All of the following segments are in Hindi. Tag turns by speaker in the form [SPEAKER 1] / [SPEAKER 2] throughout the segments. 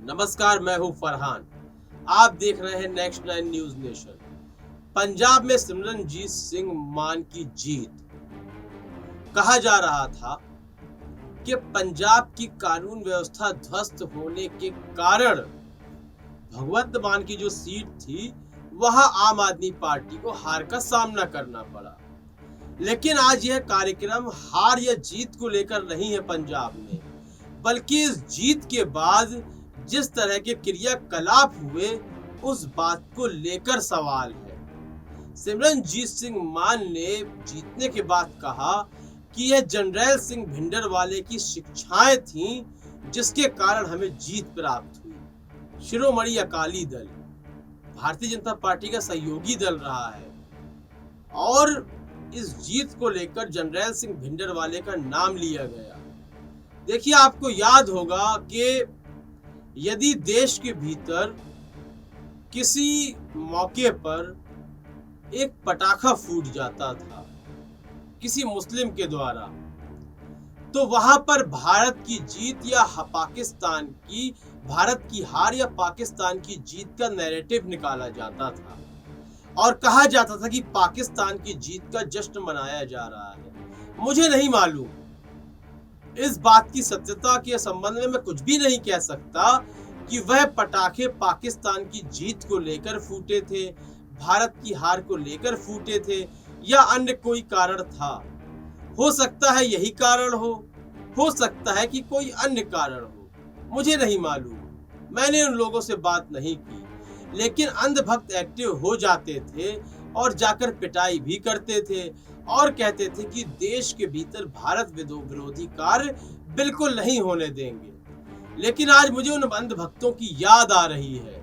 [SPEAKER 1] नमस्कार, मैं हूं फरहान। आप देख रहे हैं नेक्स्ट 9 न्यूज नेशन। पंजाब में सिमरनजीत सिंह मान की जीत। कहा जा रहा था कि पंजाब की कानून व्यवस्था ध्वस्त होने के कारण भगवंत मान की जो सीट थी वहां आम आदमी पार्टी को हार का सामना करना पड़ा। लेकिन आज यह कार्यक्रम हार या जीत को लेकर नहीं है पंजाब में, बल्कि इस जीत के बाद जिस तरह के क्रियाकलाप हुए उस बात को लेकर सवाल है। सिमरनजीत सिंह मान ने जीतने के बाद कहा कि यह जनरल सिंह भिंडरवाले की शिक्षाएं थीं जिसके कारण हमें जीत प्राप्त हुई। शिरोमणि अकाली दल भारतीय जनता पार्टी का सहयोगी दल रहा है और इस जीत को लेकर जनरल सिंह भिंडरवाले का नाम लिया गया। देखिए, आपको याद होगा कि यदि देश के भीतर किसी मौके पर एक पटाखा फूट जाता था किसी मुस्लिम के द्वारा, तो वहां पर भारत की जीत या पाकिस्तान की भारत की हार या पाकिस्तान की जीत का नैरेटिव निकाला जाता था और कहा जाता था कि पाकिस्तान की जीत का जश्न मनाया जा रहा है। मुझे नहीं मालूम इस बात की सत्यता के संबंध में मैं कुछ भी नहीं कह सकता कि वह पटाखे पाकिस्तान की जीत को लेकर फूटे थे, भारत की हार को लेकर फूटे थे या अन्य कोई कारण था। हो सकता है यही कारण हो सकता है कि कोई अन्य कारण हो, मुझे नहीं मालूम। मैंने उन लोगों से बात नहीं की, लेकिन अंधभक्त एक्टिव हो जाते थे और जाकर पिटाई भी करते थे और कहते थे कि देश के भीतर भारत विरोधी कार्य बिल्कुल नहीं होने देंगे। लेकिन आज मुझे उन अंधभक्तों की याद आ रही है।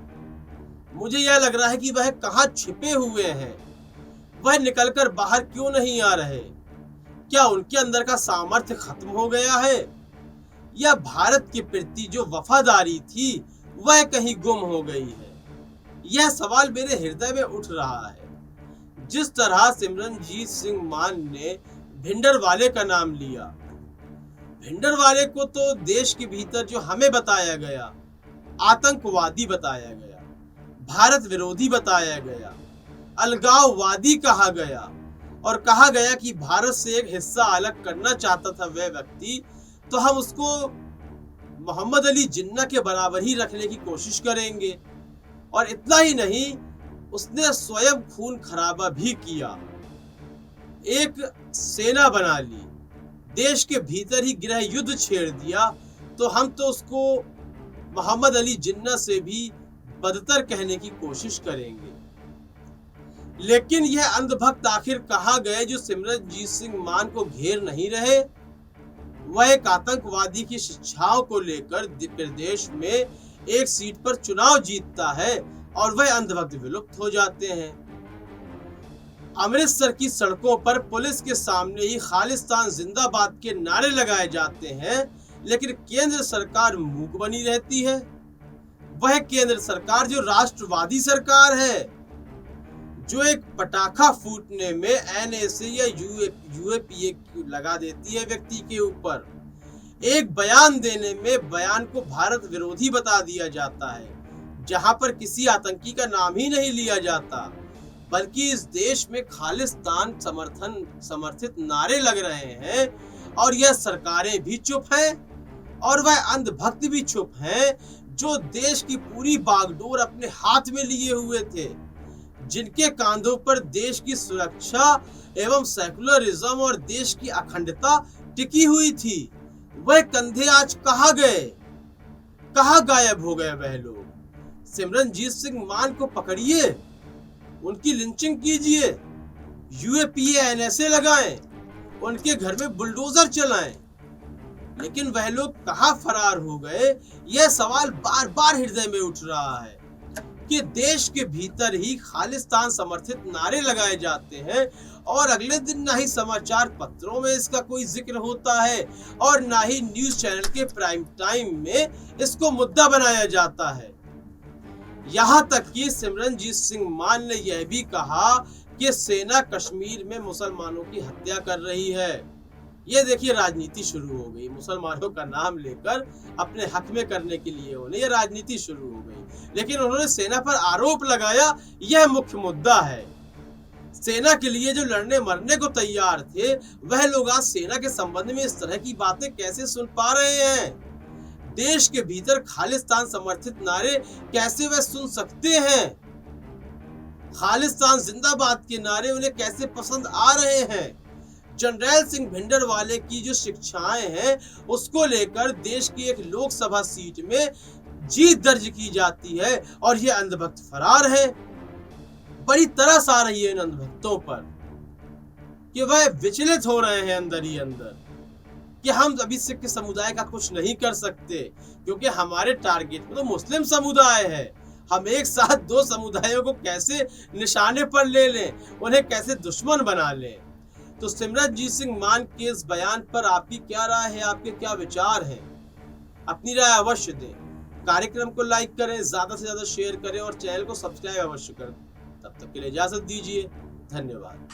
[SPEAKER 1] मुझे यह लग रहा है कि वह कहां छिपे हुए हैं, वह निकलकर बाहर क्यों नहीं आ रहे। क्या उनके अंदर का सामर्थ्य खत्म हो गया है या भारत के प्रति जो वफादारी थी वह कहीं गुम हो गई है? यह सवाल मेरे हृदय में उठ रहा है। जिस तरह सिमरनजीत सिंह मान ने भिंडरवाले का नाम लिया, भिंडरवाले को तो देश के भीतर जो हमें बताया गया आतंकवादी बताया गया, भारत विरोधी बताया गया, अलगाववादी कहा गया और कहा गया कि भारत से एक हिस्सा अलग करना चाहता था वह व्यक्ति, तो हम उसको मोहम्मद अली जिन्ना के बराबर ही रखने की कोशिश करेंगे। और इतना ही नहीं, उसने स्वयं खून खराबा भी किया, एक सेना बना ली, देश के भीतर ही गृह युद्ध छेड़ दिया, तो हम तो उसको मोहम्मद अली जिन्ना से भी बदतर कहने की कोशिश करेंगे। लेकिन यह अंधभक्त आखिर कहां गए जो सिमरनजीत सिंह मान को घेर नहीं रहे। वह एक आतंकवादी की शिक्षाओं को लेकर प्रदेश में एक सीट पर चुनाव जीतता है और वह अंधभक्त विलुप्त हो जाते हैं। अमृतसर की सड़कों पर पुलिस के सामने ही खालिस्तान जिंदाबाद के नारे लगाए जाते हैं, लेकिन केंद्र सरकार मूक बनी रहती है। वह केंद्र सरकार जो राष्ट्रवादी सरकार है, जो एक पटाखा फूटने में एनएसए या यूएपीए लगा देती है व्यक्ति के ऊपर, एक बयान देने में बयान को भारत विरोधी बता दिया जाता है, जहां पर किसी आतंकी का नाम ही नहीं लिया जाता, बल्कि इस देश में खालिस्तान समर्थित नारे लग रहे हैं और यह सरकारें भी चुप हैं और वह अंधभक्त भी चुप हैं जो देश की पूरी बागडोर अपने हाथ में लिए हुए थे, जिनके कांधों पर देश की सुरक्षा एवं सेकुलरिज्म और देश की अखंडता टिकी हुई थी। वह कंधे आज कहां गए, कहां गायब हो गए वह लोग? सिमरनजीत सिंह मान को पकड़िए, उनकी लिंचिंग कीजिए, यूएपीए एनएसए लगाएं, उनके घर में बुलडोजर चलाएं, लेकिन वह लोग कहां फरार हो गए? यह सवाल बार बार हृदय में उठ रहा है कि देश के भीतर ही खालिस्तान समर्थित नारे लगाए जाते हैं और अगले दिन ना ही समाचार पत्रों में इसका कोई जिक्र होता है और ना ही न्यूज चैनल के प्राइम टाइम में इसको मुद्दा बनाया जाता है। यहां तक कि सिमरनजीत सिंह मान ने यह भी कहा कि सेना कश्मीर में मुसलमानों की हत्या कर रही है। ये देखिए राजनीति शुरू हो गई, मुसलमानों का नाम लेकर अपने हक में करने के लिए उन्हें ये राजनीति शुरू हो गई। लेकिन उन्होंने सेना पर आरोप लगाया, यह मुख्य मुद्दा है। सेना के लिए जो लड़ने मरने को तैयार थे, वह लोग आज सेना के संबंध में इस तरह की बातें कैसे सुन पा रहे हैं? देश के भीतर खालिस्तान समर्थित नारे कैसे वह सुन सकते हैं? खालिस्तान जिंदाबाद के नारे उन्हें कैसे पसंद आ रहे हैं? जनरल सिंह भिंडरवाले की जो शिक्षाएं हैं, उसको लेकर देश की एक लोकसभा सीट में जीत दर्ज की जाती है और ये अंधभक्त फरार है। बड़ी तरस आ रही है इन अंधभक्तों पर कि वह विचलित हो रहे हैं अंदर ही अंदर कि हम अभी सिख समुदाय का कुछ नहीं कर सकते, क्योंकि हमारे टारगेट में तो मुस्लिम समुदाय है। हम एक साथ दो समुदायों को कैसे निशाने पर ले लें, उन्हें कैसे दुश्मन बना लें। तो सिमरनजीत सिंह मान के इस बयान पर आपकी क्या राय है, आपके क्या विचार हैं? अपनी राय अवश्य दें। कार्यक्रम को लाइक करें, ज्यादा से ज्यादा शेयर करें और चैनल को सब्सक्राइब अवश्य करें। तब तक के लिए इजाजत दीजिए। धन्यवाद।